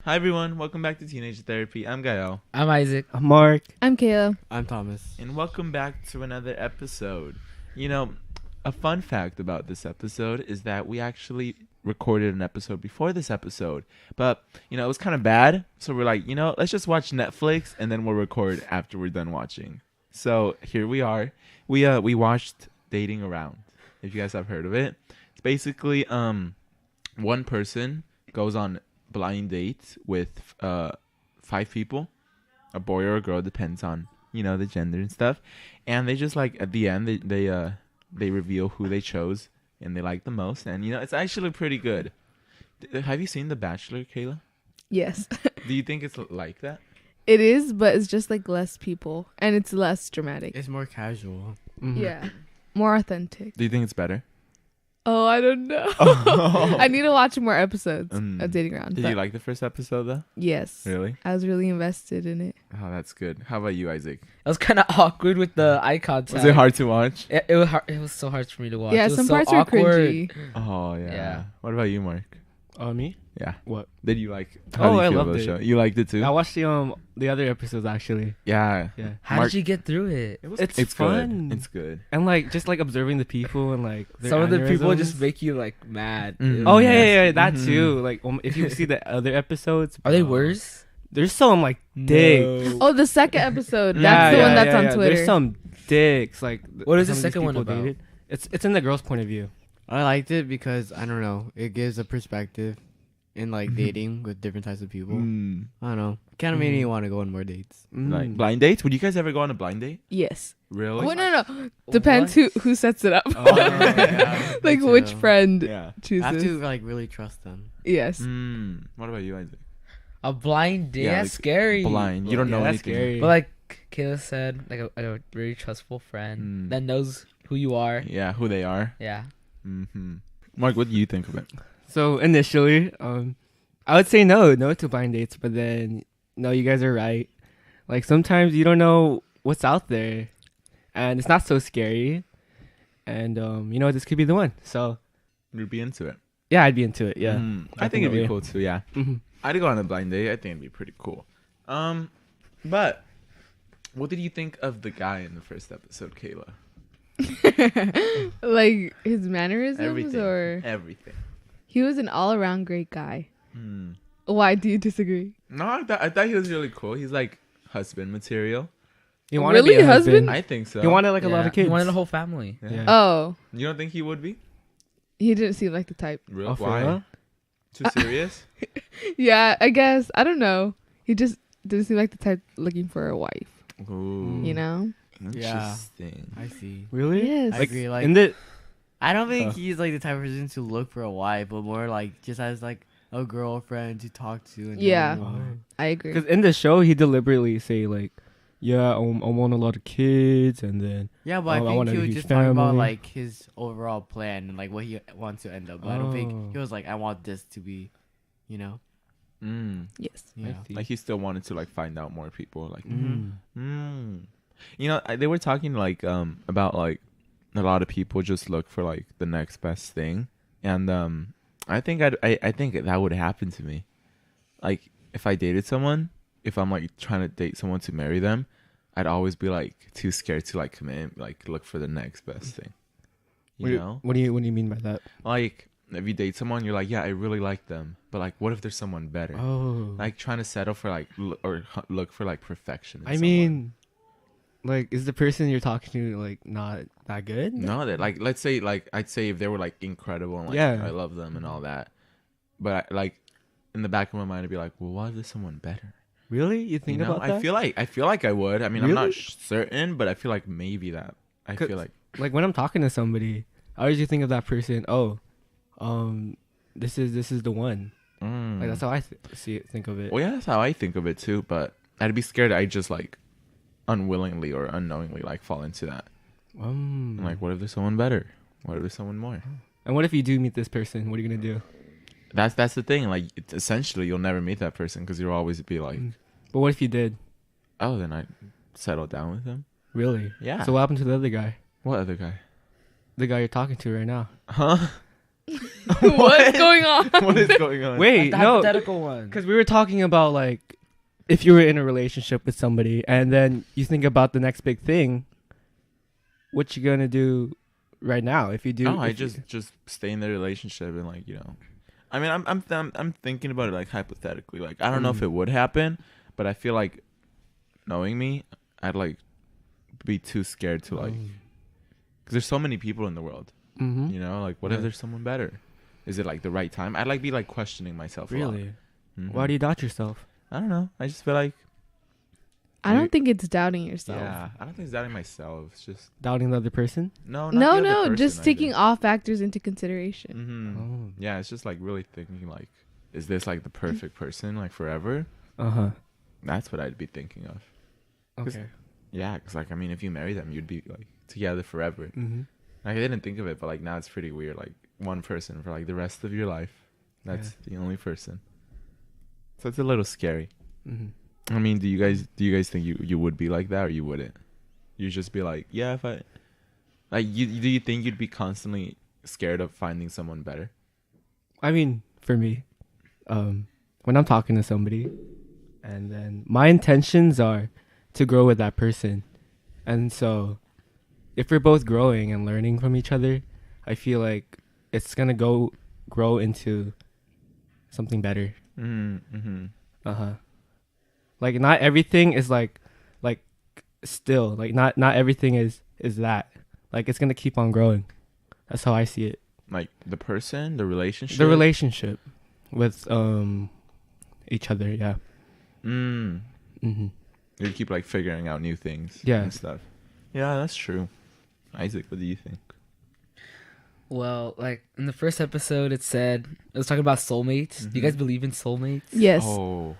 Hi everyone, welcome back to Teenage Therapy. I'm Gael. I'm Isaac. I'm Mark. I'm Kayla. I'm Thomas. And welcome back to another episode. You know, a fun fact about this episode is that we actually recorded an episode before this episode. But, it was kind of bad. So we're like, let's just watch Netflix and then we'll record after we're done watching. So here we are. We watched Dating Around. If you guys have heard of it. It's basically one person goes on blind dates with 5 people, a boy or a girl, depends on the gender and stuff, and they just like at the end they reveal who they chose and they like the most, and it's actually pretty good. Have you seen The Bachelor, Kayla? Yes. Do you think it's like that? It is, but it's just like less people and it's less dramatic. It's more casual. Mm-hmm. Yeah. More authentic. Do you think it's better? Oh, I don't know. I need to watch more episodes of Dating Around. Did you like the first episode though? Yes. Really? I was really invested in it. Oh, that's good. How about you, Isaac? It was kind of awkward with the eye contact. Was it hard to watch? It was hard. It was so hard for me to watch. Yeah, it was some so parts awkward. were cringy. Oh yeah. Yeah. What about you, Mark? Me? Yeah. What? Did you like? How Oh, do you I feel loved about the it. show? You liked it too? I watched the other episodes actually. Yeah. Yeah. How Mark- did you get through it? It's fun. Good. It's good. And just observing the people and their Some of the people mannerisms. just make you mad. Mhm. Oh yeah, that Mhm. too. If you see the other episodes, Are they worse? There's some dicks. No. Oh, the second episode. Yeah, That's the yeah, one that's yeah, on yeah. Twitter. There's some dicks. What is the some of these second one people about? dated. It's in the girl's point of view. I liked it because I don't know. It gives a perspective in dating with different types of people. I don't know. Kind of made me want to go on more dates. Like blind dates? Would you guys ever go on a blind date? Yes. Really? Oh, no. Depends What? who sets it up. Oh, yeah, Like me which too. friend Yeah. chooses. I have to really trust them. Yes. What about you, Isaac? A blind date? Yeah, That's scary. Blind. You don't know that's anything. scary. But like Kayla said, a really trustful friend that knows who you are. Yeah, who they are. Yeah. Mark, what do you think of it? So initially, I would say no to blind dates, but then no, you guys are right. Sometimes you don't know what's out there, and it's not so scary. And this could be the one. So You'd be into it. yeah, I'd be into it. Yeah, I think it'd be Definitely. cool too, yeah. Mhm. I'd go on a blind date. I think it'd be pretty cool. But what did you think of the guy in the first episode, Kayla? Like his mannerisms Everything. or Everything. he was an all-around great guy. Why do you disagree? No, I thought he was really cool. He's like husband material. You wanna be Really, a husband? I think so. You wanted a lot Yeah. of kids. He wanted a whole family. Yeah. Yeah. Oh, You don't think he would be? he didn't seem like the type. Real? Oh, for Why? real? Too serious? Yeah, I guess. I don't know. He just didn't seem like the type looking for a wife. Ooh. You know? Yeah. Interesting. I see. Really? Yes. I agree. In the I don't think Huh. he's the type of person to look for a wife, but more just as a girlfriend to talk to. And Yeah. know more. I agree. because in the show he deliberately say yeah, I want a lot of kids, and then Yeah, but I I want think he a was huge just talking about family. his overall plan and what he wants to end up. But I don't think Oh. he was I want this to be, Yes. Yeah. I see. Like he still wanted to find out more people. Mm. They were talking about a lot of people just look for the next best thing, and I think I think that would happen to me. If I dated someone, if I'm trying to date someone to marry them, I'd always be too scared to commit, look for the next best thing. You know? What do you mean by that? If you date someone, you're yeah, I really like them, but what if there's someone better? Oh, Trying to settle for look for perfection. in I someone. mean, is the person you're talking to not that good? No, that let's say I'd say if they were incredible and Yeah. I love them and all that, but in the back of my mind I'd be well, what if there's someone better? Really? You think about that? I feel like I would. I mean, I'm Really? not certain, but I feel maybe that. I feel when I'm talking to somebody, I always think of that person. Oh, this is the one. That's how I think of it. Well, yeah, that's how I think of it too. But I'd be scared I just unwillingly or unknowingly fall into that. What if there's someone better? What if there's someone more? And what if you do meet this person? What are you gonna do? That's the thing. Essentially, you'll never meet that person because you'll always be But what if you did? oh, then I settle down with them. Really? Yeah. So what happened to the other guy? What other guy? The guy you're talking to right now? Huh? What's going on? What is going on? Wait, The no, hypothetical one. because we were talking about like if you were in a relationship with somebody and then you think about the next big thing, what you gonna do right now if you do? No, I if you- just stay in the relationship and like, you know. I mean, I'm thinking about it like hypothetically. Like, I don't know if it would happen, but I feel like knowing me, I'd like be too scared to like, because there's so many people in the world. Mhm. You know, like what if Yeah. there's someone better? Is it like the right time? I'd like be like questioning myself. Really? A lot. Why do you doubt yourself? I don't know. I just feel like I don't think it's doubting yourself. yeah. I don't think it's doubting myself. It's just Doubting the other person? no, not No, the other no, person just taking either. all factors into consideration. Mhm. Yeah, it's just like really thinking like, is this like the perfect person like forever? Uh huh. That's what I'd be thinking of. 'Cause- Okay. Yeah, because like I mean, if you marry them, you'd be like together forever. Mm-hmm. Like I didn't think of it, but like now it's pretty weird. Like one person for like the rest of your life. That's the only person. So it's a little scary. Mm-hmm. I mean, do you guys think you would be like that or you wouldn't? You just be like, yeah, if I like you do you think you'd be constantly scared of finding someone better? I mean, for me, when I'm talking to somebody, and then my intentions are to grow with that person, and so if we're both growing and learning from each other, I feel like it's gonna grow into something better. Mm-hmm. Like not everything is like still like not everything is that like it's gonna keep on growing. That's how I see it. Like the person, the relationship. The relationship with each other. Yeah. Mm-hmm. You keep like figuring out new things. Yeah. And stuff. Yeah, that's true. Isaac, what do you think? Well, like in the first episode, it said it was talking about soulmates. Do you guys believe in soulmates? Yes. Oh.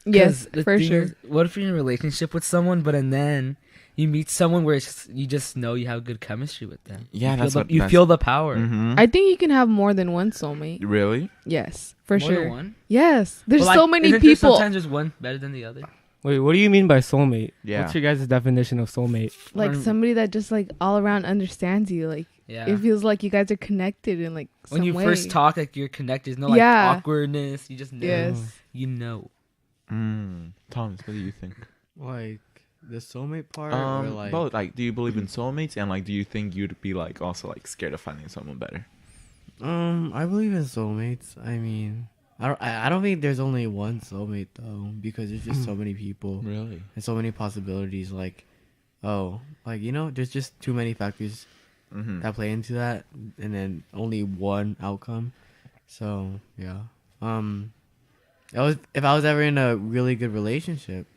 Yes, 'Cause the for thing sure. is, what if you're in a relationship with someone, but and then you meet someone where you just know you have good chemistry with them? Yeah, you that's feel what you feel the power. Mm-hmm. I think you can have more than one soulmate. Really? Yes, for More than sure. one? Yes, there's Well, so like, many isn't there people. sometimes there's one better than the other. Wait, what do you mean by soulmate? Yeah. What's your guys' definition of soulmate? Like somebody that just like all around understands you. Like Yeah. it feels like you guys are connected in like When some you way. first talk, like you're connected. There's no like Yeah. awkwardness. You just know. Yes. You know. Thomas, what do you think? Like the soulmate part, or like Both. Like, do you believe in soulmates, and like, do you think you'd be like also like scared of finding someone better? I believe in soulmates. I mean, I don't think there's only one soulmate though, because there's just so many people Really? and so many possibilities. Like, there's just too many factors Mm-hmm. that play into that, and then only one outcome. So yeah, if I was ever in a really good relationship,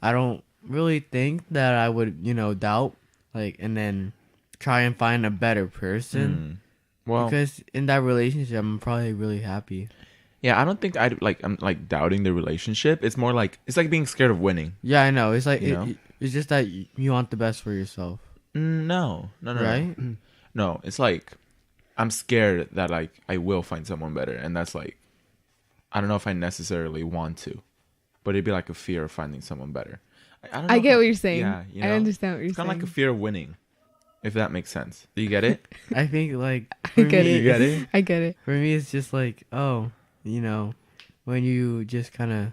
I don't really think that I would doubt and then try and find a better person. Well, Because in that relationship, I'm probably really happy. yeah, I don't think I'm like doubting the relationship. It's more like it's like being scared of winning. Yeah, I know. It's like You know? it's just that you want the best for yourself, No, right? No, it's like I'm scared that like I will find someone better, and that's like I don't know if I necessarily want to, but it'd be like a fear of finding someone better. I don't know I if get what you're saying. Yeah, you know? I understand what you're It's kind saying. of like a fear of winning, if that makes sense. Do you get it? I think like I get You it. get it? I get it. for me, it's just like when you just kind of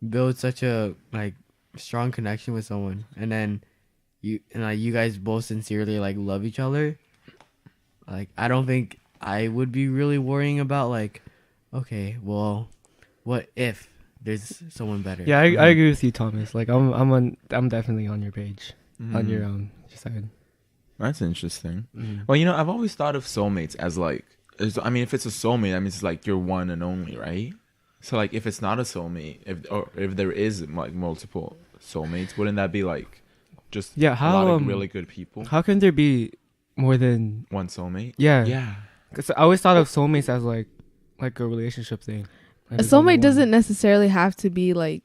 build such a strong connection with someone, and then you guys both sincerely love each other. Like, I don't think I would be really worrying about okay, well, what if there's someone better? Yeah, I agree with you, Thomas. Like I'm definitely on your page, on your side. That's interesting. Mm. Well, I've always thought of soulmates as if it's a soulmate, that means it's like you're one and only, right? So like if it's not a soulmate, if there is like multiple soulmates, wouldn't that be like just Yeah, a how lot of really good people? How can there be more than One soulmate? yeah? Yeah. Because I always thought of soulmates as like a relationship thing. Like A there's only soulmate one. doesn't necessarily have to be like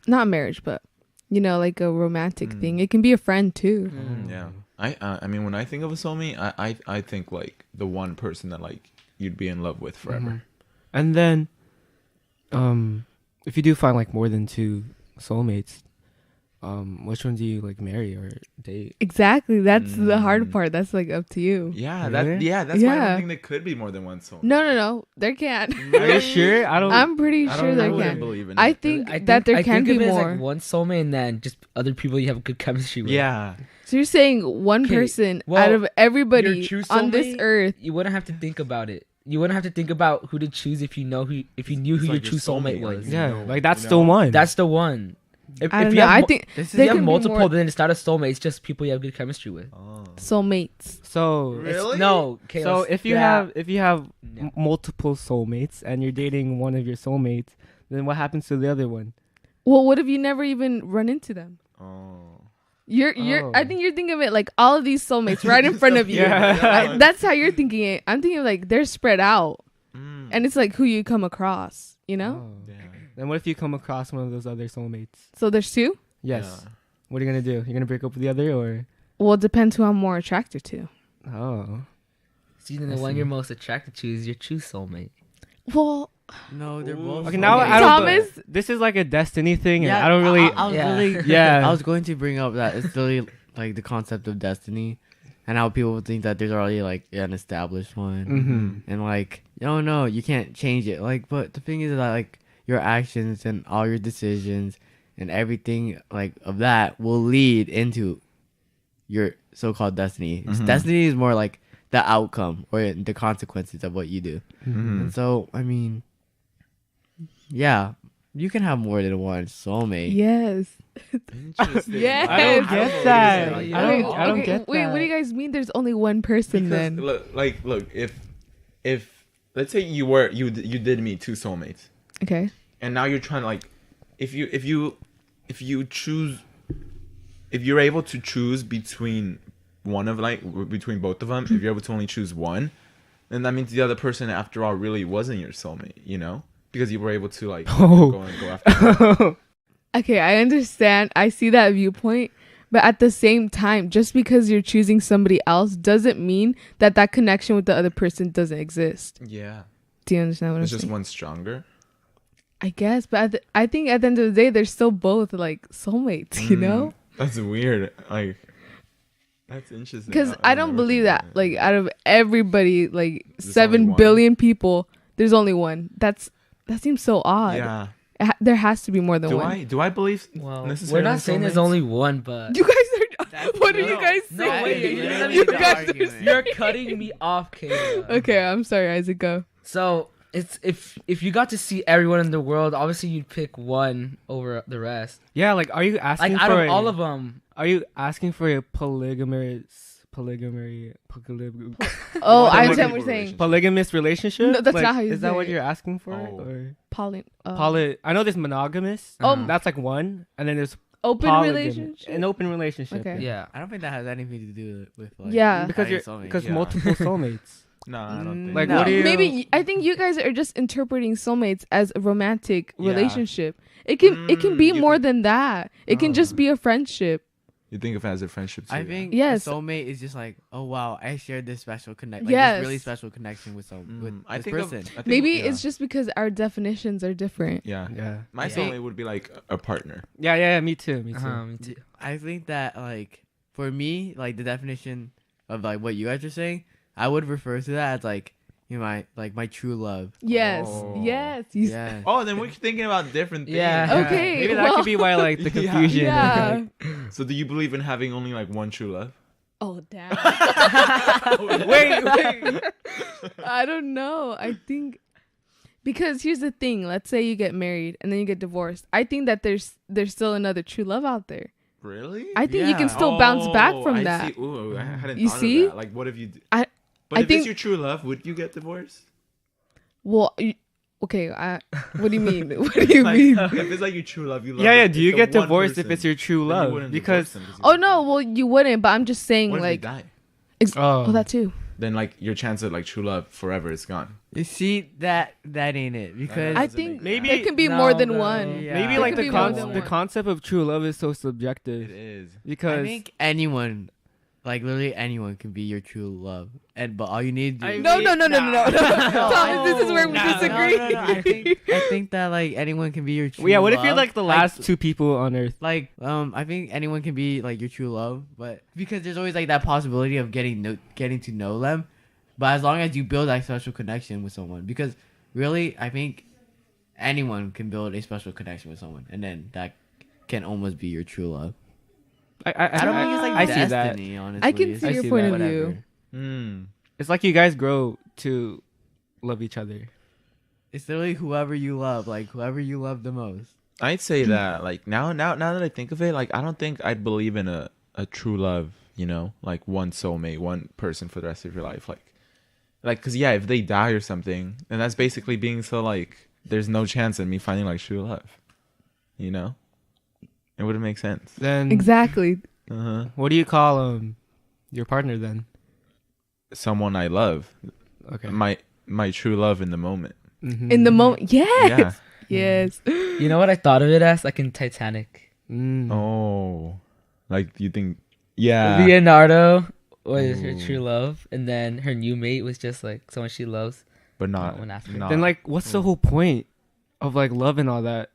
not marriage, but like a romantic thing. It can be a friend too. Yeah. I mean, when I think of a soulmate, I think like the one person that like you'd be in love with forever. And then, if you do find like more than two soulmates, which one do you like marry or date? Exactly. That's the hard Mm. part. That's like up to you. Yeah, Really? that's why I Yeah. don't think there could be more than one soulmate. No. There can't. Are you sure? I don't. I'm pretty I sure don't there I wouldn't can. believe in I it. think that there can be of it as, more. like one soulmate and then just other people you have good chemistry with. Yeah. So you're saying one Okay, person well, out of everybody your true on this soulmate- earth. You wouldn't have to think about it. You wouldn't have to think about who to choose if you knew who It's your like true your soulmate soulmate, like, was. you Yeah, know, like that's you the know? one. That's the one. I don't you know. have I mo- think This if is you there have could be multiple, more then it's not a soulmate. It's just people you have good chemistry with. Oh. soulmates. so. Really? No, okay, So let's- if you yeah. have No. multiple soulmates and you're dating one of your soulmates, then what happens to the other one? Well, what if you never even run into them? Oh. You're Oh. I think you're thinking of it like all of these soulmates right in front of you. Yeah. That's how you're thinking it. I'm thinking like they're spread out, Mm. and it's like who you come across. You know. Oh. Yeah. Then what if you come across one of those other soulmates? So there's two. Yes. Yeah. What are you gonna do? You're gonna break up with the other, or Well, it depends who I'm more attracted to. oh, See, then the I one see. you're most attracted to is your true soulmate. Well, No, they're Ooh. both. okay. Now soulmates. I don't. Thomas? This is like a destiny thing, and Yeah, I don't really. I was Yeah. really. Yeah. I was going to bring up that it's really like the concept of destiny, and how people think that there's already like an established one, Mm-hmm. and like no, you can't change it. Like, but the thing is that like your actions and all your decisions and everything like of that will lead into your so-called destiny. Mhm. Destiny is more like the outcome or the consequences of what you do. Mhm. And so, I mean, yeah, you can have more than one soulmate. yes. Interesting. Yes. I don't get that. I I don't get Wait, that. what do you guys mean? There's only one person Because, then? look, if let's say you did meet two soulmates, Okay. and now you're trying to like, if you choose, if you're able to choose between one of like between both of them, if you're able to only choose one, then that means the other person after all really wasn't your soulmate, you know, because you were able to like Oh. go after them. Okay, I understand. I see that viewpoint. But at the same time, just because you're choosing somebody else doesn't mean that that connection with the other person doesn't exist. Yeah, Do you understand what it's I'm just saying? one stronger. I guess, but I think at the end of the day, they're still both like soulmates, you know? That's weird. Like, that's interesting. Because I don't never believe think that. of Like, out of everybody, like There's 7 only one? billion people, there's only one. That seems so odd. Yeah. There has to be more than Do one. I believe Well, necessarily we're not saying there's soulmates? only one, but You guys are. What are you guys no, saying? wait, That is you literally You the guys argument. you're cutting me off, Kayla. Okay, I'm sorry, Isaac. Go. So it's if you got to see everyone in the world, obviously you'd pick one over the rest. Yeah, like, are you asking Like out for of all of them, Are you asking for a polygamous Oh, I Like understand what you're people saying. polygamous relationship? No, that's Like, not how you Is that say what it. you're asking for? Oh. Or Poly. I know there's monogamous. Oh, That's like one, and then there's open polygamous. relationship. An open relationship. Okay. yeah. I don't think that has anything to do with like Yeah. Because finding you're soulmates. because Yeah. multiple soulmates. No, I don't think. Like, No. what do you? Maybe I think you guys are just interpreting soulmates as a romantic Yeah. relationship. It can be you more think- than that. It can just be a friendship. You think of it as a friendship too? I think Yes. a soulmate is just like, oh wow, I shared this special connect, like Yes. this really special connection with with I this think person. I think, Maybe yeah. it's just because our definitions are different. yeah. Yeah. My Yeah. soulmate would be like a partner. Yeah. Me too. Me too. Me too. I think that like for me, like the definition of like what you guys are saying, I would refer to that as like my true love. Yes. Oh. Yes. Yeah. Oh, then we're thinking about different things. Yeah. Okay. Maybe that well- could be why like the Yeah. confusion. Yeah. So do you believe in having only like one true love? Oh damn. wait. I don't know. I think because here's the thing. Let's say you get married and then you get divorced. I think that there's still another true love out there. Really? I think you can Yeah. still bounce back Oh, from I that. See. Ooh, I hadn't You thought see? of that. Like, what if you? I- But I if think- it's your true love, would you get divorced? Well, okay. What do you mean? What do you Like, mean? if it's like your true love, you love. Yeah. it, Do you it's get the one divorced if person, it's your true then you love? wouldn't Because divorce them Oh you no, love well you wouldn't. But I'm just saying them. What if like. you die? Oh, that too. Then like your chance of like true love forever is gone. You see that ain't it because I doesn't think make maybe there can be more than no. one. Yeah. maybe It like could the be more than the one. concept of true love is so It subjective is. I because think anyone like literally anyone can be your true love, but all you need to No. Thomas, this is where we No. disagree. No. I think that like anyone can be your true Well, yeah, what if love. you're like the last two people on Earth? Like, I think anyone can be like your true love, but because there's always like that possibility of getting to know them, but as long as you build that special connection with someone, because really, I think anyone can build a special connection with someone, and then that can almost be your true love. I don't think it's like I see that. destiny, honestly. I can It's see I your see point that. of view. Mm. It's like you guys grow to love each other. It's literally whoever you love, like whoever you love the most. I'd say that like now that I think of it, like I don't think I'd believe in a true love, you know, like one soulmate, one person for the rest of your life, like because yeah, if they die or something, then that's basically being so like there's no chance of me finding like true love, you know. It wouldn't make sense. Then Exactly. what do you call your partner then? Someone I love, Okay. my true love in the moment. Mhm. In the moment. Yes. Yeah. Yes. You know what I thought of it as? Like in Titanic. Mm. Oh, like you think? Yeah. Leonardo was her Ooh. true love, and then her new mate was just like someone she loves. But not. One after. not Then like, what's the whole point of like love and all that?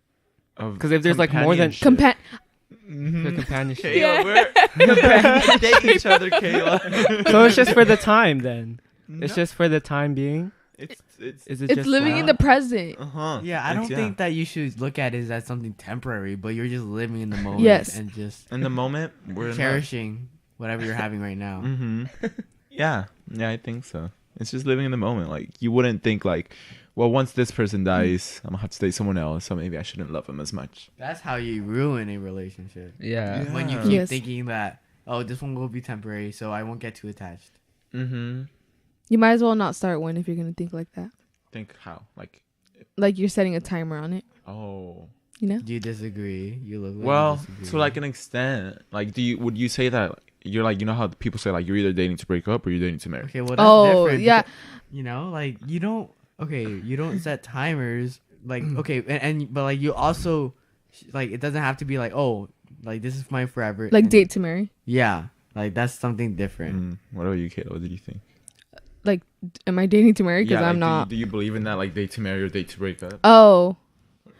of Because if there's like more than companionship. the companionship, Kayla, we're dating each other, Kayla. so it's just for the time. Then it's No. just for the time being. It's Is it It's just living that? in the present. uh-huh. Yeah, I don't think that you should look at it as something temporary, but you're just living in the moment Yes. and just in the moment we're cherishing whatever you're having right now. Mm-hmm. Yeah, I think so. It's just living in the moment. Like you wouldn't think like, well, once this person dies, I'm gonna have to date someone else, so maybe I shouldn't love him as much. That's how you ruin a relationship. Yeah. Yeah. When you keep Yes. thinking that, oh, this one will be temporary, so I won't get too attached. Mm-hmm. You might as well not start one if you're gonna think like that. Think how? Like, Like you're setting a timer on it. oh. You know. Do you disagree? You look like you Well, disagree. to like an extent, like, would you say that you're like, you know how people say like you're either dating to break up or you're dating to marry? Okay, well, that's Oh different. yeah. because, you know, like you don't set timers. Like okay, but like you also like it doesn't have to be like, oh, like this is mine forever. Like and- date to marry. Yeah, like that's something different. Mm. What about you, Kayla? What did you think? Like, am I dating to marry? Because like, I'm not. Do you believe in that, like date to marry or date to break up? Oh,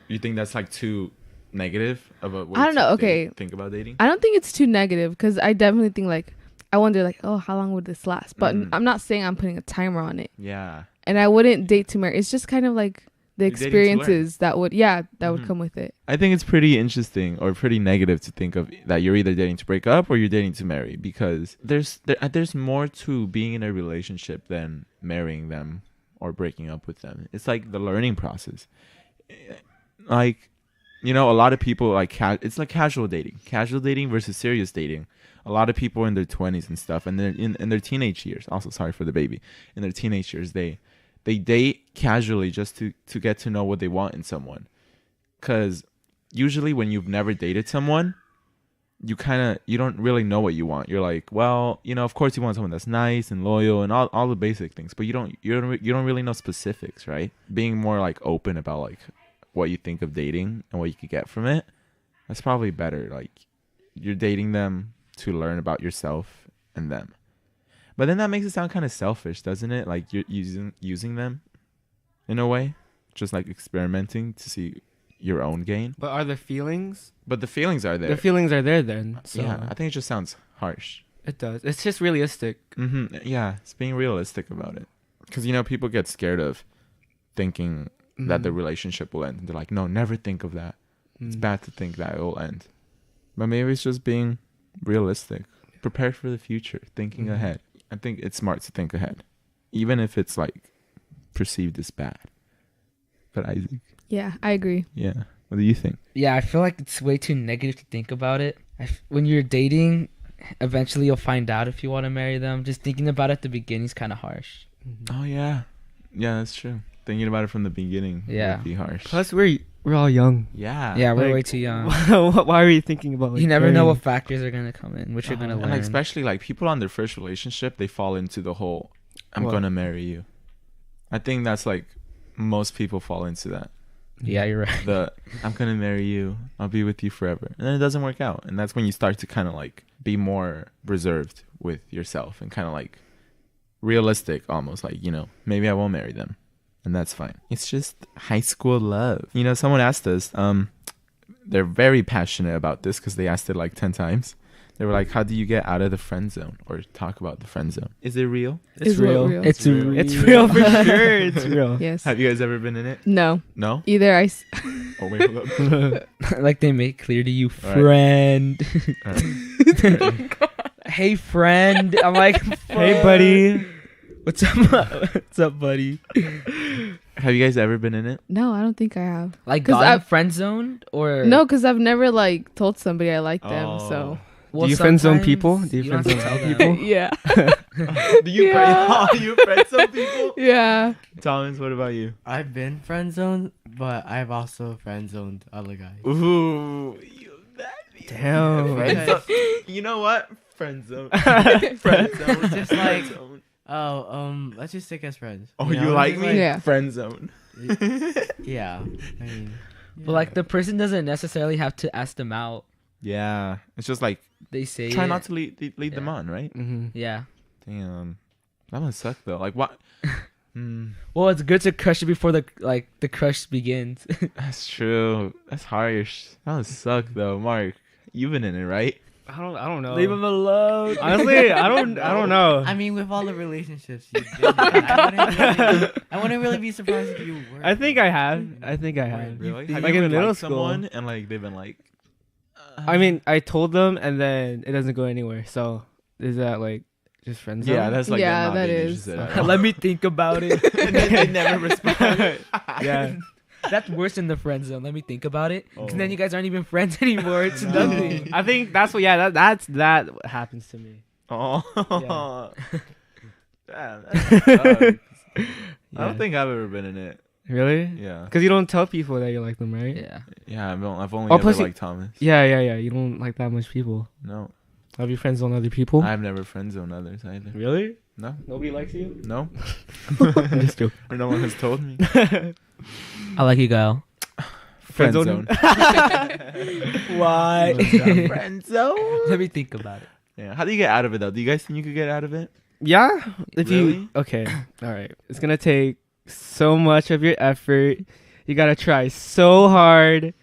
You think that's like too negative of a way I don't to know, okay. think about dating? I don't think it's too negative because I definitely think like I wonder like, oh, how long would this last? But Mhm. I'm not saying I'm putting a timer on it, Yeah. and I wouldn't date to marry. It's just kind of like the You're dating to learn. experiences that would would Mhm. come with it. I think it's pretty interesting or pretty negative to think of that you're either dating to break up or you're dating to marry, because there's more to being in a relationship than marrying them or breaking up with them. It's like the learning process. Like, you know, a lot of people like it's like casual dating versus serious dating. A lot of people in their 20s and stuff, and they're in their teenage years. Also, sorry for the baby. In their teenage years, they date casually just to get to know what they want in someone. Because usually when you've never dated someone, you don't really know what you want. You're like, well, you know, of course you want someone that's nice and loyal and all the basic things, but you don't really know specifics, right? Being more like open about like what you think of dating and what you could get from it, that's probably better. Like you're dating them to learn about yourself and them. But then that makes it sound kind of selfish, doesn't it? Like you're using them in a way, just like experimenting to see your own gain. But are the feelings? But the feelings are there. The feelings are there then. So Yeah, I think it just sounds harsh. it does. It's just realistic. Yeah, it's being realistic about it. Because, you know, people get scared of thinking that the relationship will end. They're like, no, never think of that. It's bad to think that it will end. But maybe it's just being realistic. Prepared for the future. Thinking ahead. I think it's smart to think ahead. Even if it's like perceived as bad. But Isaac, Yeah, I agree. yeah. What do you think? Yeah, I feel like it's way too negative to think about it. When you're dating, eventually you'll find out if you want to marry them. Just thinking about it at the beginning is kind of harsh. Oh, yeah. Yeah, that's true. Thinking about it from the beginning Yeah. would be harsh. Plus, we're all young. Yeah. Yeah, we're like, way too young. Why are you thinking about? Like, You never know marrying? what factors are gonna come in, which you're gonna And, learn. And like, especially like people on their first relationship, they fall into the whole, I'm What? gonna marry you. I think that's like most people fall into that. Yeah, you're right. The I'm gonna marry you, I'll be with you forever, and then it doesn't work out, and that's when you start to kind of like be more reserved with yourself and kind of like realistic, almost like, you know, maybe I won't marry them, and that's fine. It's just high school love. You know, someone asked us, they're very passionate about this because they asked it like 10 times. They were like, how do you get out of the friend zone, or talk about the friend zone? Is it real? It's Is what real. real? It's real. real. It's real for sure. It's real. Yes. Have you guys ever been in it? No. No? Either Oh, wait, hold up. Like they make clear to you, All right. friend. All right. Hey, friend. I'm like, Hey, fuck. buddy. What's up? What's up, buddy? Have you guys ever been in it? No, I don't think I have. Like, 'Cause got I've- friend zoned or No, because I've never like told somebody I like them. Oh. So Well, Do you friend zone sometimes people? Do you don't friend have to zone tell them. people? yeah, Do you Yeah. friend, you friend some people? yeah. Thomas, what about you? I've been friend zoned, but I've also friend zoned other guys. Ooh, Damn. friend zone. You know what? Friend zone. Friend zone. It's just like- Friend zone. Oh, let's just stick as friends. Oh, know? you like It's me? Yeah. Friend zone. Yeah. I mean, But like the person doesn't necessarily have to ask them out. Yeah, it's just like They say try it. not to lead them Yeah. on, right? Mm-hmm. Yeah. Damn, that must suck though. Like what? Well, it's good to crush it before the crush begins. That's true. That's harsh. That must suck though. Mark, you've been in it, right? I don't know. Leave him alone. Honestly, I don't know. I mean, with all the relationships you've been in, I wouldn't really be surprised if you were. I think I have. I think I have. Really? Like Have you in ever middle liked school. someone and like they've been like, I mean, I told them, and then it doesn't go anywhere. So is that like just friend zone? yeah, that's like Yeah, them not that being is. interested at all. Let me think about it. And then they never respond. Yeah. That's worse than the friend zone. Let me think about it. Because Oh. then you guys aren't even friends anymore. It's No. nothing. I think that's what. Yeah, that happens to me. Oh, Yeah. damn, that sucks. I Yeah. don't think I've ever been in it. Really? Yeah, Because you don't tell people that you like them, right? Yeah. yeah. I've only Oh, ever plus you- liked Thomas. Yeah. You don't like that much people. No, Have you friends on other people? I've never friend zoned others either. Really? No, Nobody likes you? no, I'm just joking. or no one has told me. I like you, Kyle. Friend zone zone. Why? Friend zone. Let me think about it. Yeah. How do you get out of it though? Do you guys think you could get out of it? Yeah. If Really? you okay, all right. It's gonna take so much of your effort. You gotta try so hard,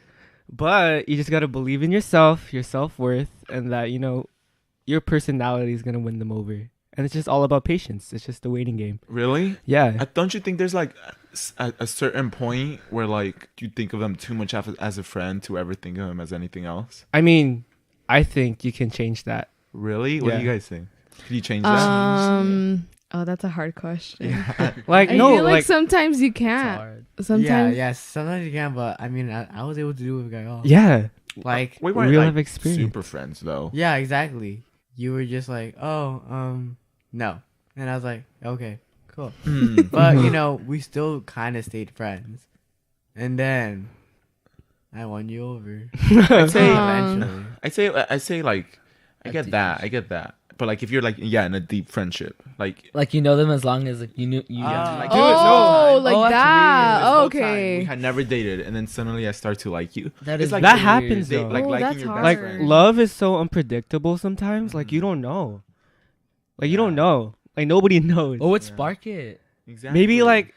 but you just gotta believe in yourself, your self-worth, and that your personality is gonna win them over. And it's just all about patience. It's just a waiting game. Really? Yeah. Don't you think there's like a certain point where like you think of them too much as a friend to ever think of them as anything else? I mean, I think you can change that. Really? What do you Yeah. guys think? Could you change that? Oh, that's a hard question. Like I no, feel like like sometimes you It's can't. hard. Sometimes. yes, sometimes you can, but I mean, I was able to do it with Gael. yeah. Like, We weren't real like life experience. super friends though. yeah, exactly. You were just like, no, and I was like, okay, cool. But we still kind of stayed friends, and then I won you over. I'd say Eventually. I say like I get that. But like if you're like in a deep friendship, like Like you know them as long as like you knew you. like, Oh, dude, no, like Oh, that's that. this Oh, whole time okay. we had never dated, and then suddenly I start to like you. That It's is like that weird. happens They, though. like Oh, liking that's your hard. best Like friend. love is so unpredictable sometimes. Like you don't know. Like you don't know. Like nobody knows. What would Yeah. spark it? Exactly. Maybe like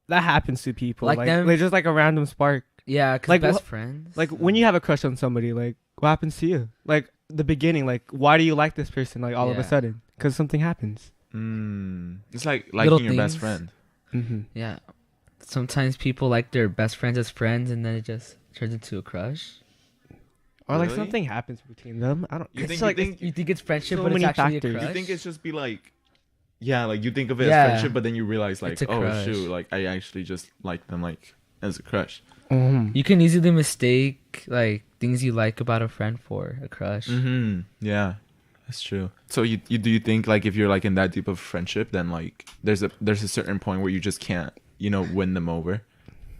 that happens to people. Like Like them- they're just like a random spark. Yeah, cause Like, best wha- friends. Like when you have a crush on somebody, like what happens to you? Like the beginning, like why do you like this person? Like all of a Yeah. sudden, because something happens. It's like Little liking your best things. friend. Mm-hmm. yeah, sometimes people like their best friends as friends, and then it just turns into a crush. Or like Really? something happens between them. I don't. You it's think- like you think- You think it's friendship, So but it's many actually factors. a crush. You think it's just be like, yeah, like you think of it Yeah. as friendship, but then you realize like, It's a oh crush. shoot, like I actually just like them like as a crush. Mhm. You can easily mistake like things you like about a friend for a crush. Mm-hmm. Yeah, that's true. So you do you think like if you're like in that deep of friendship, then like there's a certain point where you just can't win them over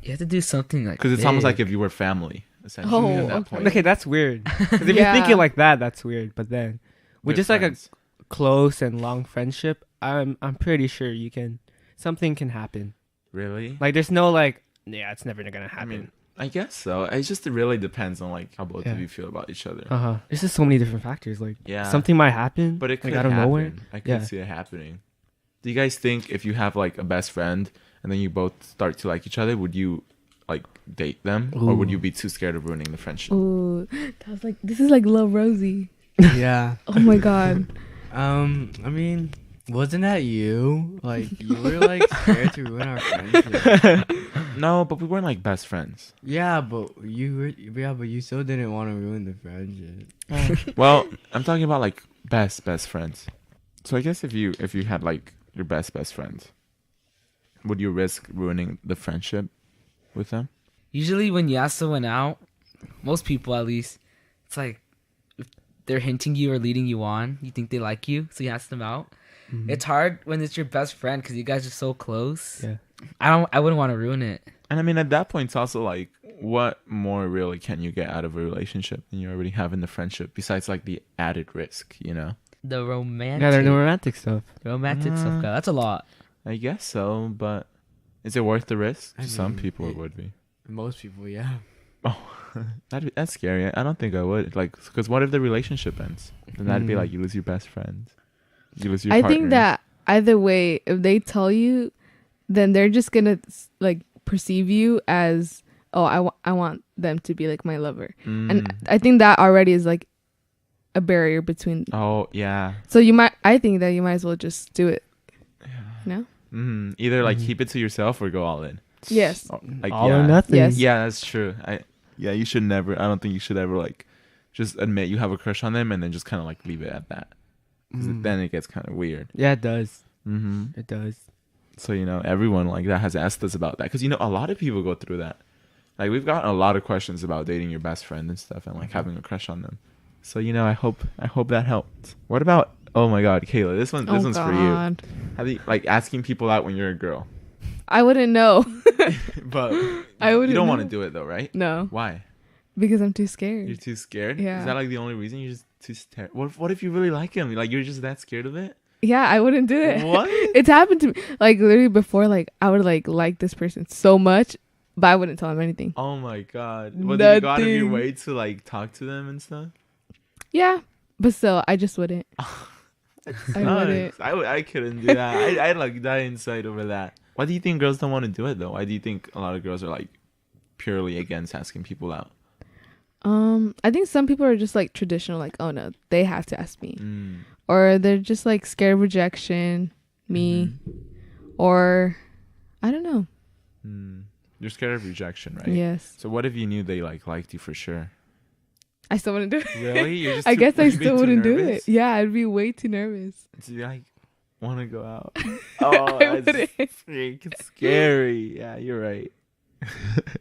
You have to do something like because it's almost like big. if you were family essentially Oh, at that okay. point. Okay, that's weird. 'Cause if Yeah. you think it like that, that's weird. But then with We're just like a friends. close and long friendship, I'm pretty sure something can happen. Really Like there's no like yeah, it's never gonna happen. I mean, I guess so. It just really depends on like how both of Yeah. you feel about each other. There's just so many different factors. Like Yeah. something might happen, But it could like out of happen. nowhere. I could Yeah. see it happening. Do you guys think if you have like a best friend and then you both start to like each other, would you like date them, or would Ooh. you be too scared of ruining the friendship? Ooh, that was like, this is like Lil Rosie. Yeah. Oh my god. I mean, wasn't that you? Like, you were like scared to ruin our friendship. No, but we weren't like best friends. Yeah, but you still didn't want to ruin the friendship. Well, I'm talking about like best friends. So I guess if you had like your best friends, would you risk ruining the friendship with them? Usually when you ask someone out, most people at least, it's like if they're hinting you or leading you on, you think they like you, so you ask them out. Mhm. It's hard when it's your best friend because you guys are so close. Yeah. I wouldn't want to ruin it. And I mean, at that point, it's also like, what more really can you get out of a relationship than you already have in the friendship, besides like the added risk, you know? The romantic, Yeah, they're the romantic stuff. romantic stuff. God, that's a lot. I guess so, but is it worth the risk? I To some mean, people, it would be. Most people, yeah. Oh, that's scary. I don't think I would. Like, because what if the relationship ends? Then that'd be Mm. like you lose your best friend. You lose your I partner. think that either way, if they tell you, then they're just gonna like perceive you as, oh, I want them to be like my lover, and Mm. I think that already is like a barrier between. Oh, yeah. So I think that you might as well just do it. You know? Either like Mhm. keep it to yourself or go all in. Yes. Like, All yeah. or nothing. Yes. Yeah, that's true. You should never. I don't think you should ever like just admit you have a crush on them and then just kind of like leave it at that. 'Cause Mm. then it gets kind of weird. Yeah, it does. Mm-hmm. It does. So everyone like that has asked us about that because a lot of people go through that. Like we've gotten a lot of questions about dating your best friend and stuff and like having a crush on them. So I hope that helped. What about? Oh my God, Kayla, this one's for you. Have you like asking people out when you're a girl? I wouldn't know. But I you wouldn't don't want to know. do it though, right? No, Why? because I'm too scared. You're too scared? Yeah. Is that like the only reason you're just too scared? What if you really like him? Like you're just that scared of it? Yeah, I wouldn't do it. What? It's happened to me. Like literally before, like I would like this person so much, but I wouldn't tell him anything. Oh my God. Well, did you go out of your Nothing. way to like talk to them and stuff? Yeah, but still, I just wouldn't. I wouldn't. I couldn't do that. I'd like die inside over that. Why do you think girls don't want to do it though? Why do you think a lot of girls are like purely against asking people out? I think some people are just like traditional, like, oh no, they have to ask me, Mm. or they're just like scared of rejection, me, or I don't know. Mm. You're scared of rejection, right? Yes, So what if you knew they like liked you for sure? I still wouldn't do it. Really? You're just I too- guess I would you be still too wouldn't do nervous? it. Yeah, I'd be way too nervous. Do you like want to go out? Oh, I that's wouldn't. freaking scary. Yeah, you're right.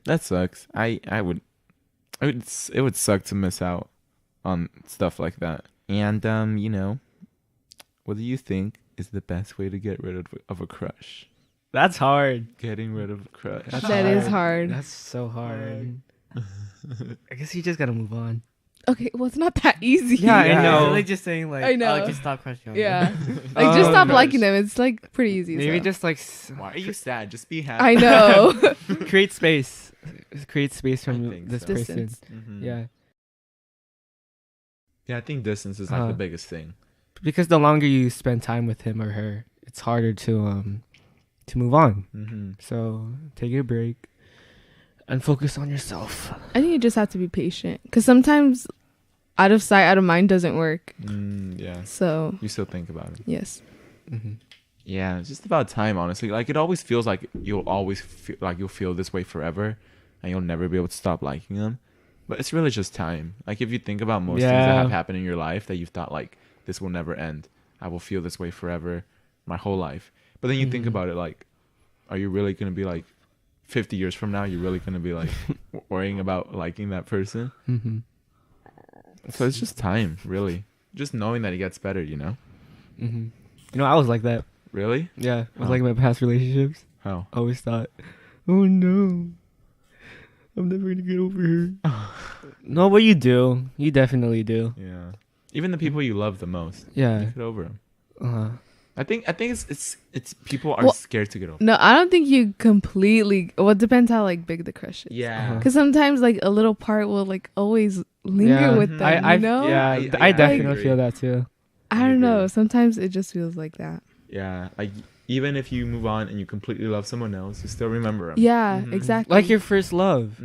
That sucks. It would suck to miss out on stuff like that. And what do you think is the best way to get rid of a crush? That's hard. Getting rid of a crush. That is hard. That's so hard. I guess you just gotta move on. Okay, well, it's not that easy. Yeah, I know. Like just saying like, I know. oh, just stop crushing on Yeah, them. like just stop gosh. liking them. It's like pretty easy. Maybe so. just like Why are you sad? Just be happy. I know. create space. Create space I from think this so. person. Distance. Mhm. Yeah, Yeah, I think distance is like Uh-huh. the biggest thing. because the longer you spend time with him or her, it's harder to move on. Mm-hmm. So take a break and focus on yourself. I think you just have to be patient because sometimes out of sight, out of mind doesn't work. Yeah. So You still think about it. yes, Mm-hmm. Yeah, it's just about time, honestly. Like it always feels like you'll always feel like you'll feel this way forever, and you'll never be able to stop liking them. But it's really just time. Like if you think about most things that Yeah. have happened in your life that you've thought like this will never end. I will feel this way forever, my whole life. But then you think Mhm. about it like, are you really gonna be like 50 years from now? You're really gonna be like worrying about liking that person? Mm-hmm. So it's just time, really. Just knowing that it gets better, you know? Mm-hmm. I was like that. Really? Yeah, I was Oh. like my past relationships. How? I always thought, oh no, I'm never gonna get over her. No, but you do. You definitely do. Yeah. Even the people you love the most. Yeah. You get over them. Uh-huh. I think it's people are Well, scared to get over. No, I don't think you completely. Well, it depends how like big the crush is. Yeah. Because sometimes like a little part will like always linger with them. You know. I I definitely agree. feel that too. I I don't know. agree. Sometimes it just feels like that. Yeah. Like even if you move on and you completely love someone else, you still remember them. Yeah, Mhm. exactly. Like your first love.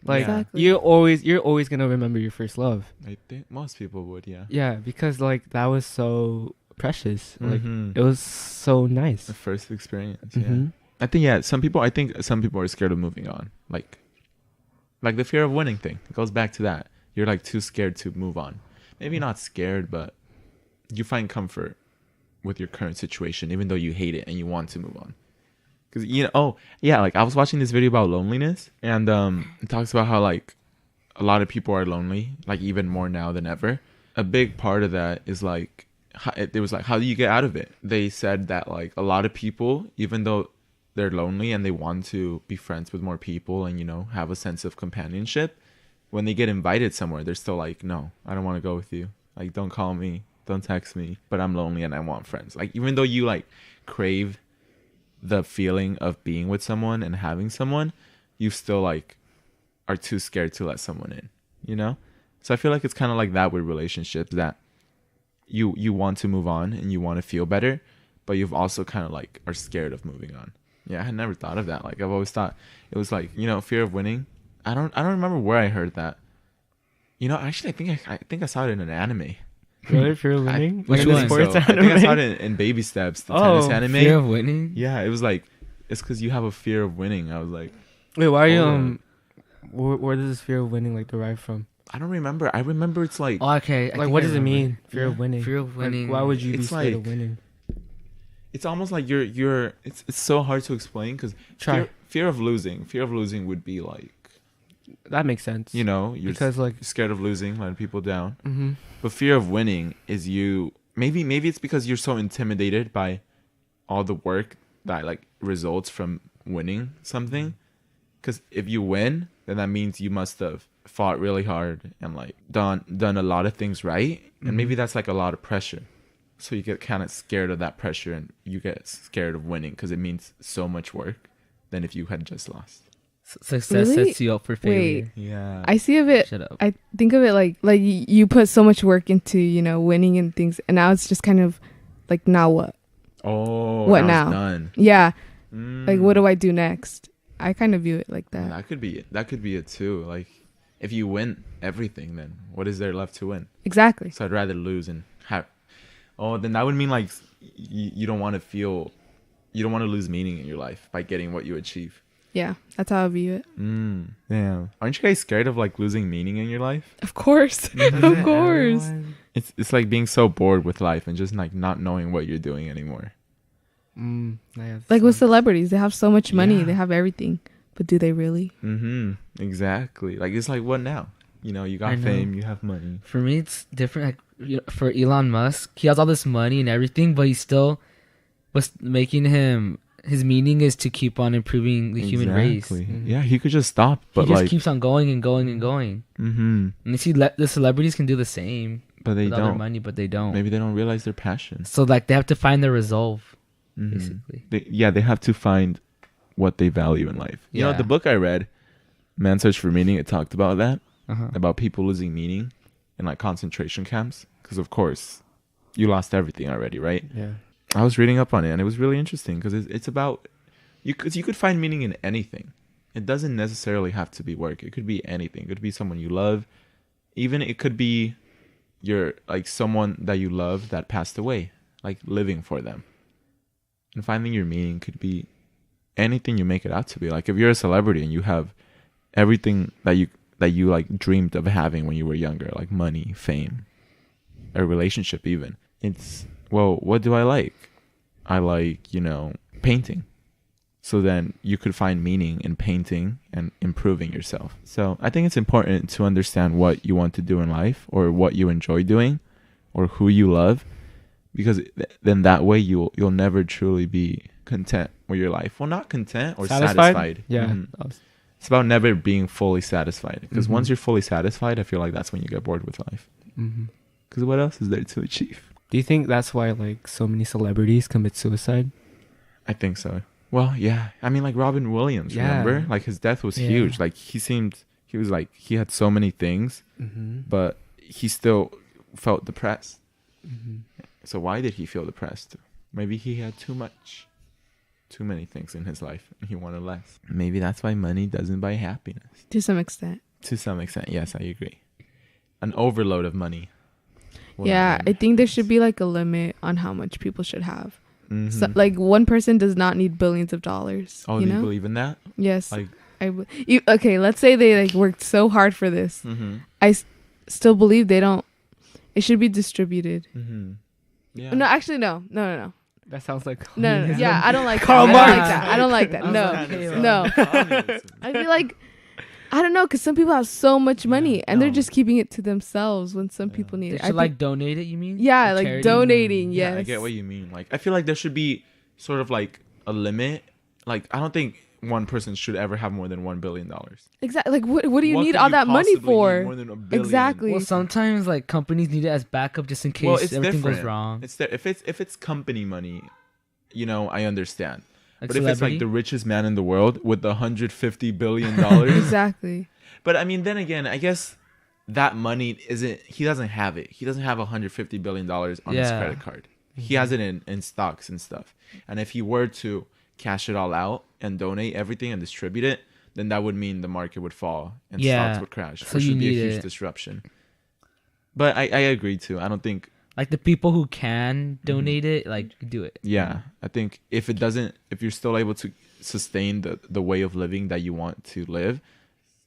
Like Exactly. you're always gonna remember your first love. I think most people would. Yeah. Yeah, because like that was so precious. Like Mhm. it was so nice. The first experience. Mhm. Yeah. I think some people are scared of moving on. Like the fear of winning thing. It goes back to that. You're like too scared to move on. Maybe not scared, but you find comfort with your current situation, even though you hate it and you want to move on. Because like I was watching this video about loneliness, and it talks about how like a lot of people are lonely, like even more now than ever. A big part of that is like it was like, how do you get out of it? They said that like a lot of people, even though they're lonely and they want to be friends with more people and have a sense of companionship, when they get invited somewhere, they're still like, no, I don't want to go with you. Like, don't call me, don't text me, but I'm lonely and I want friends. Like, even though you like crave the feeling of being with someone and having someone, you still like are too scared to let someone in. So I feel like it's kind of like that with relationships, that you want to move on and you want to feel better, but you've also kind of like are scared of moving on. Yeah, I had never thought of that. Like, I've always thought it was like, fear of winning. I don't remember where I heard that. Actually, I think I saw it in an anime. Really, if you're winning, Which like in the one? sports I anime. think I saw it in Baby Steps, the tennis anime. Fear of winning. Yeah, it was like, it's because you have a fear of winning. I was like, Wait, why are you Hold on. where does this fear of winning like derive from? I don't remember. I remember it's like, Oh, okay. I Like, think what I does it remember. mean? Fear of winning. Fear of Like, winning. why would you be It's scared of like- winning? it's almost like it's so hard to explain, because Try. fear of losing would be like, That makes sense. you're because like, scared of losing, letting people down. mm-hmm. But fear of winning is maybe it's because you're so intimidated by all the work that like results from winning something. Because if you win, then that means you must have fought really hard and like done a lot of things right, and maybe that's like a lot of pressure. So you get kind of scared of that pressure, and you get scared of winning because it means so much work than if you had just lost. Success Really? sets you up for failure. Yeah. I see of it. Shut up. I think of it like you put so much work into winning and things, and now it's just kind of like, now what? What now? Done. Yeah, like what Mm. do I do next? I kind of view it like that. That could be it. That could be it too. Like, if you win everything, then what is there left to win? Exactly. So I'd rather lose and have. Oh, then that would mean like you don't want to lose meaning in your life by getting what you achieve. Yeah, that's how I view it. Damn. Aren't you guys scared of like losing meaning in your life? Of course, of course. It's like being so bored with life and just like not knowing what you're doing anymore. Like with celebrities, they have so much money, Yeah. they have everything, but do they really? Exactly. Like, it's like, what now? You I got know. fame, you have money. For me, it's different. Like, for Elon Musk, he has all this money and everything, but he still was making his meaning is to keep on improving the human race. Mhm. Yeah, he could just stop, but He just like, keeps on going and going and going. mm-hmm. And you see, the celebrities can do the same But they with all their don't. money, but they don't. Maybe they don't realize their passion. So like they have to find their resolve, Mhm. basically. They have to find what they value in life. Yeah. The book I read, Man's Search for Meaning, it talked about that, Uh-huh. about people losing meaning in like concentration camps. Because of course, you lost everything already, right? Yeah. I was reading up on it, and it was really interesting because it's about you could find meaning in anything. It doesn't necessarily have to be work. It could be anything. It could be someone you love. Even it could be someone that you love that passed away, like living for them. And finding your meaning could be anything you make it out to be. Like, if you're a celebrity and you have everything that you like dreamed of having when you were younger, like money, fame, a relationship even. It's, well, what do I like? I like, painting. So then you could find meaning in painting and improving yourself. So I think it's important to understand what you want to do in life, or what you enjoy doing, or who you love, because then that way you'll never truly be content with your life. Well, not content or satisfied. Yeah. Mhm. It's about never being fully satisfied, because Mhm. once you're fully satisfied, I feel like that's when you get bored with life. Mm-hmm. Because what else is there to achieve? Do you think that's why like so many celebrities commit suicide? I think so. Well, yeah. I mean, like Robin Williams, Yeah. remember? Like his death was Yeah. huge. Like he was like, he had so many things, Mm-hmm. but he still felt depressed. Mm-hmm. So why did he feel depressed? Maybe he had too many things in his life and he wanted less. Maybe that's why money doesn't buy happiness. To some extent. To some extent, yes, I agree. An overload of money. wouldn't Yeah, bring I think there should be like a limit on how much people should have. Mhm. So, like one person does not need billions of dollars. Oh, you do you know? believe in that? Yes. Like, Okay, let's say they like worked so hard for this. mm-hmm. Still believe they don't. It should be distributed. Mm-hmm. Yeah. No, actually, no. That sounds like No. communism. Yeah, I don't like that. Karl I don't like Marx. that. I don't like that. I was No. like, okay, No. I feel like I don't know, because some people have so much money and they're no. just keeping it to themselves when some people need They it. should like donate it. You mean? yeah, A like charity? donating. Yeah, Yes, I get what you mean. Like, I feel like there should be sort of like a limit. Like, I don't think one person should ever have more than $1 billion. exactly. Like, what do you What need could all you that money possibly need for? more than $1 billion? Exactly. Well, sometimes like companies need it as backup just in case Well, it's everything different. goes wrong. It's there. If it's company money, you know, I understand. Like But if it's like celebrity. the richest man in the world with the $150 billion, Exactly. but I mean, then again, I guess that money isn't. He doesn't have it. He doesn't have $150 billion on his Yeah. credit card. He has it in stocks and stuff. And if he were to cash it all out and donate everything and distribute it, then that would mean the market would fall and Yeah. stocks would crash, So which you would be a need huge it. disruption. But I agree too. I don't think. Like the people who can donate it, like do it. Yeah, I think if you're still able to sustain the way of living that you want to live,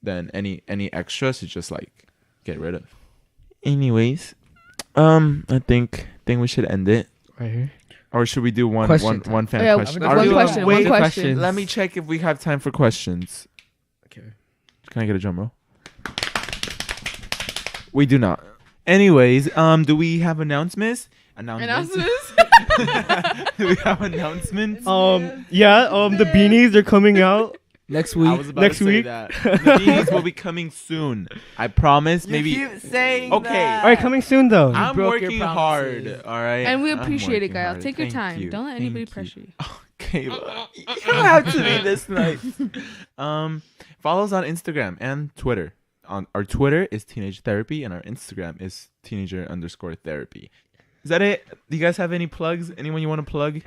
then any extras is just like get rid of. Anyways, I think we should end it, Right here. or should we do one Question one fan Yeah, question? one Are we- question, wait, one question. Let me check if we have time for questions. Okay. Can I get a drum roll? We do not. Anyways, do we have announcements? Announcements. Do we have announcements? Yeah. The beanies are coming out. Next I week. was about Next to say week. that. The beanies will be coming soon. I promise. Maybe. saying Okay. All right, coming soon though. I'm broke your working hard. promises. All right. And we I'm appreciate it, working guys. hard. Take your Thank time. you. Don't let Thank anybody you. pressure you. Okay. Well, you don't have to be this nice. Follow us on Instagram and Twitter. On our Twitter is Teenage Therapy and our Instagram is Teenager_Therapy. Is that it? Do you guys have any plugs? Anyone you want to plug?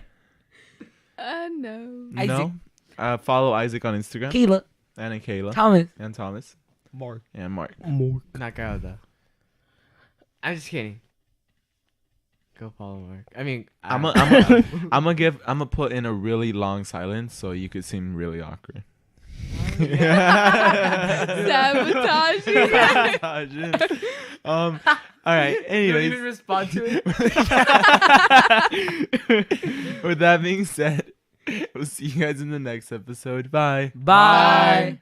No. Isaac. No. Follow Isaac on Instagram Kayla, and Kayla Thomas, and Thomas Mark. and Mark. Not Kyle though. I'm just kidding. Go follow Mark. I mean, I'm gonna put in a really long silence so you could seem really awkward. Sabotage. All right. Anyways, respond to it. with that being said, we'll see you guys in the next episode. Bye. Bye.